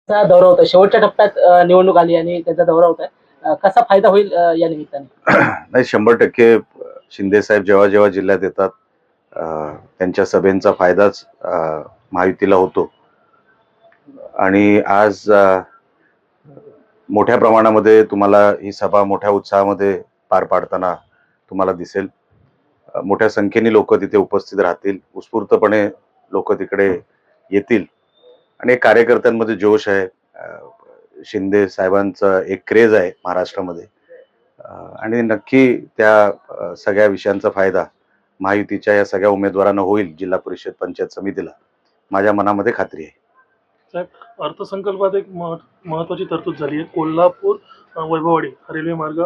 चा दौरा होता शेवटच्या टप्प्यात निवडणूक आली आणि त्याचा दौरा होता कसा फायदा होईल या निमित्ताने? नाही 100% शिंदे साहेब जेव्हा जेव्हा जिल्ह्यात येतात त्यांच्या सभेचा फायदाच महायुतीला होतो आणि आज मोठ्या प्रमाणामध्ये तुम्हाला ही सभा मोठ्या उत्साहामध्ये पार पाडताना तुम्हाला दिसेल. मोठ्या संख्येने लोक तिथे उपस्थित राहतील, उत्स्फूर्तपणे लोक तिकडे येतील आणि एक कार्यकर्त्यांमध्ये जोश आहे. शिंदे साहेबांचा एक क्रेज आहे महाराष्ट्रामध्ये आणि नक्की त्या सगळ्या विषयांचा फायदा महायुतीच्या या सगळ्या उमेदवारांना होईल. जिल्हा परिषद पंचायत समितीला माझ्या मनामध्ये खात्री आहे. साहेब, अर्थसंकल्पात एक महत्वाची तरतूद झाली आहे. कोल्हापूर वैभववाडी हा रेल्वे मार्ग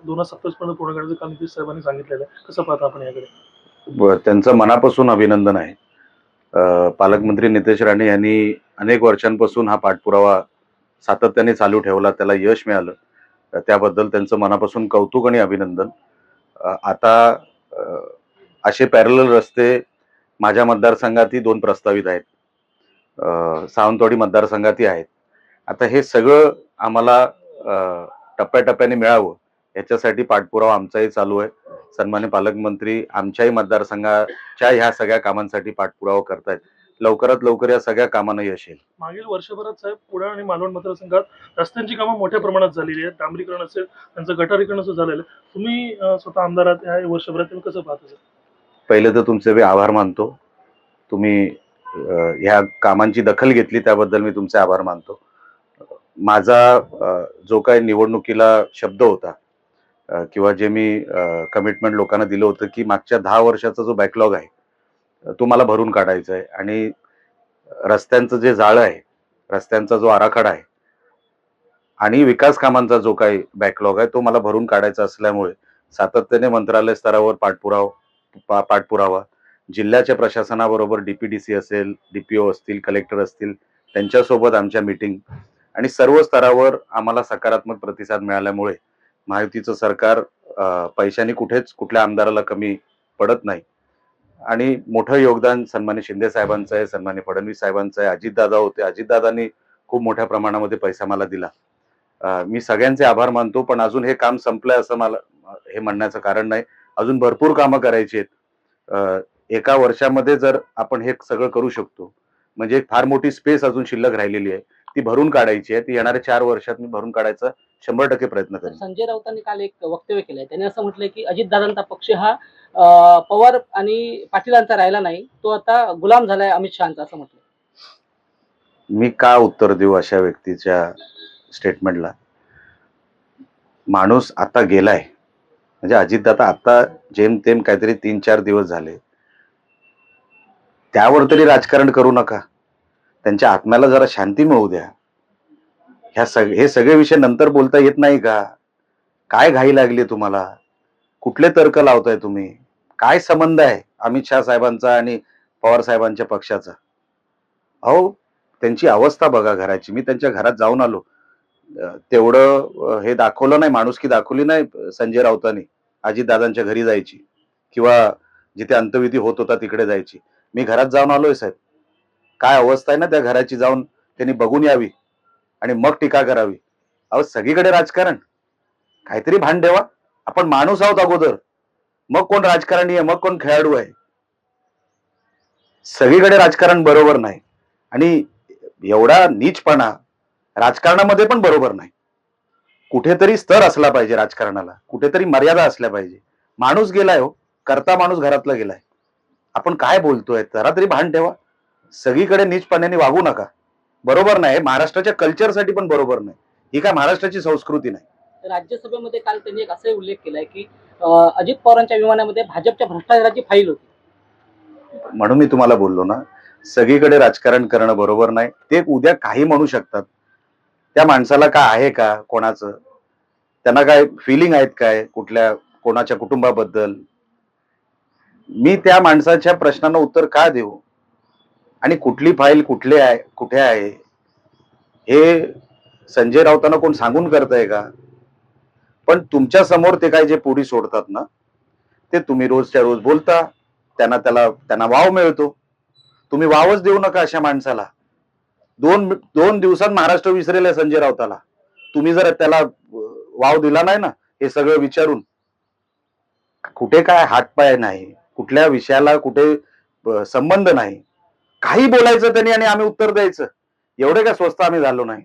2027 पर्यंत पूर्ण करण्याचं काल नितीश साहेबांनी सांगितलेलं आहे. कसं पाहता आपण याकडे? त्यांचं मनापासून अभिनंदन आहे. पालकमंत्री नितेश राणे यांनी अनेक वर्षांपासून हा पाठपुरावा सातत्याने चालू ठेवला, त्याला यश मिळालं. त्याबद्दल त्यांचं मनापासून कौतुक आणि अभिनंदन. आता असे पॅरलल रस्ते माझ्या मतदारसंघातही 2 प्रस्तावित आहेत, सावंतवाडी मतदारसंघातही आहेत. आता हे सगळं आम्हाला टप्प्याटप्प्याने मिळावं याच्यासाठी पाठपुरावा आमचाही चालू आहे. सन्मान्य पालकमंत्री आमच्याही मतदारसंघाच्या ह्या सगळ्या कामांसाठी पाठपुरावा करतायत. लवकरात लवकर या सगळ्या कामांना यश येईल. मागील वर्षभरात साहेब कुडाळ आणि मालवण मतदारसंघात रस्त्यांची कामं मोठ्या प्रमाणात झालेली आहेत. डांबरीकरण असेल, त्यांचं गटारीकरण असं झालेलं आहे. तुम्ही स्वतः आमदारात या वर्षभरात तुम्ही कसं पाहता सर? पहिले तर तुमचे मी आभार मानतो. तुम्ही ह्या कामांची दखल घेतली त्याबद्दल मी तुमचे आभार मानतो. माझा जो काही निवडणुकीला शब्द होता किंवा जे मी कमिटमेंट लोकांना दिलं होतं की मागच्या 10 वर्षाचा जो बॅकलॉग आहे तो मला भरून काढायचा आहे आणि रस्त्यांचं जे जाळं आहे, रस्त्यांचा जो आराखडा आहे आणि विकास कामांचा जो काही बॅकलॉग आहे तो मला भरून काढायचा असल्यामुळे सातत्याने मंत्रालय स्तरावर पाठपुरावा जिल्ह्याच्या प्रशासनाबरोबर डीपीडीसी असेल, डीपीओ असतील, कलेक्टर असतील, त्यांच्यासोबत आमच्या मीटिंग आणि सर्व स्तरावर आम्हाला सकारात्मक प्रतिसाद मिळाल्यामुळे महायुतीचं सरकार पैशाने कुठेच कुठल्या आमदाराला कमी पडत नाही आणि मोठं योगदान सन्मान्य शिंदे साहेबांचं आहे, सन्मान्य फडणवीस साहेबांचं आहे. अजितदादा होते, अजितदादांनी खूप मोठ्या प्रमाणामध्ये पैसा मला दिला. मी सगळ्यांचे आभार मानतो, पण अजून हे काम संपलंय असं मला हे म्हणण्याचं कारण नाही. अजून भरपूर कामं करायची आहेत. एका वर्षामध्ये जर आपण हे सगळं करू शकतो म्हणजे एक फार मोठी स्पेस अजून शिल्लक राहिलेली आहे, ती भरून काढायची आहे. ती येणाऱ्या 4 वर्षात मी भरून काढायचा 100% प्रयत्न करेन. संजय राऊतांनी काल एक वक्तव्य केलंय, त्यांनी असं म्हटलंय की अजितदादांचा पक्ष हा पवार आणि पाटीलांचा राहिला नाही, तो आता गुलाम झालाय अमित शहाचा, असं म्हटलंय. मी का उत्तर देऊ अशा व्यक्तीच्या स्टेटमेंटला? माणूस आता गेलाय म्हणजे अजितदादा आता जेमतेम काहीतरी 3-4 दिवस झाले, त्यावर तरी राजकारण करू नका. त्यांच्या आत्म्याला जरा शांती मिळू द्या. हे सगळे विषय नंतर बोलता येत नाही का? काय घाई लागली तुम्हाला? कुठले तर्क लावताय तुम्ही? काय संबंध आहे अमित शहा साहेबांचा आणि पवार साहेबांच्या पक्षाचा? अहो, त्यांची अवस्था बघा घराची. मी त्यांच्या घरात जाऊन आलो. तेवढं हे दाखवलं नाही, माणुसकी दाखवली नाही संजय राऊतांनी. अजितदादांच्या घरी जायची किंवा जिथे अंत्यविधी होत होता तिकडे जायची. मी घरात जाऊन आलोय साहेब. काय अवस्था आहे ना त्या घराची, जाऊन त्यांनी बघून यावी आणि मग टीका करावी. अहो, सगळीकडे राजकारण. काहीतरी भान ठेवा. आपण माणूस आहोत अगोदर, मग कोण राजकारणी आहे, मग कोण खेळाडू आहे. सगळीकडे राजकारण बरोबर नाही आणि एवढा नीचपणा राजकारणामध्ये पण बरोबर नाही. कुठेतरी स्तर असला पाहिजे राजकारणाला, कुठेतरी मर्यादा असल्या पाहिजे. माणूस गेलाय हो, करता माणूस घरातला गेलाय. आपण काय बोलतोय जरा तरी भान ठेवा. सगळीकडे नीचपणाने वागू नका. बरोबर नाही, महाराष्ट्राच्या कल्चरसाठी पण बरोबर नाही. ही काय महाराष्ट्राची संस्कृती नाही. राज्यसभेमध्ये काल त्यांनी एक असाही उल्लेख केलाय की अजित पवारांच्या विमानामध्ये भाजपच्या भ्रष्टाचाराची फाईल होती. म्हणून मी तुम्हाला बोललो ना, सगळीकडे राजकारण करणं बरोबर नाही. ते उद्या काही म्हणू शकतात. त्या माणसाला काय आहे का कोणाचं, त्यांना काय फिलिंग आहेत काय कुठल्या कोणाच्या कुटुंबाबद्दल? मी त्या माणसाच्या प्रश्नांना उत्तर का देऊ आणि कुठली फाईल कुठले आहे कुठे आहे हे संजय राऊतांना कोण सांगून करताय का? पण तुमच्या समोर ते काय जे पुढी सोडतात ना, ते तुम्ही रोजच्या रोज बोलता. त्यांना वाव मिळतो. तुम्ही वावच देऊ नका अशा माणसाला. दोन दिवसात महाराष्ट्र विसरेल आहे संजय राऊताला. तुम्ही जर त्याला वाव दिला नाही ना, हे सगळं विचारून, कुठे काय हातपाय नाही, कुठल्या विषयाला कुठे संबंध नाही, काही बोलायचं त्यांनी आणि आम्ही उत्तर द्यायचं, एवढे काय स्वस्त आम्ही झालो नाही.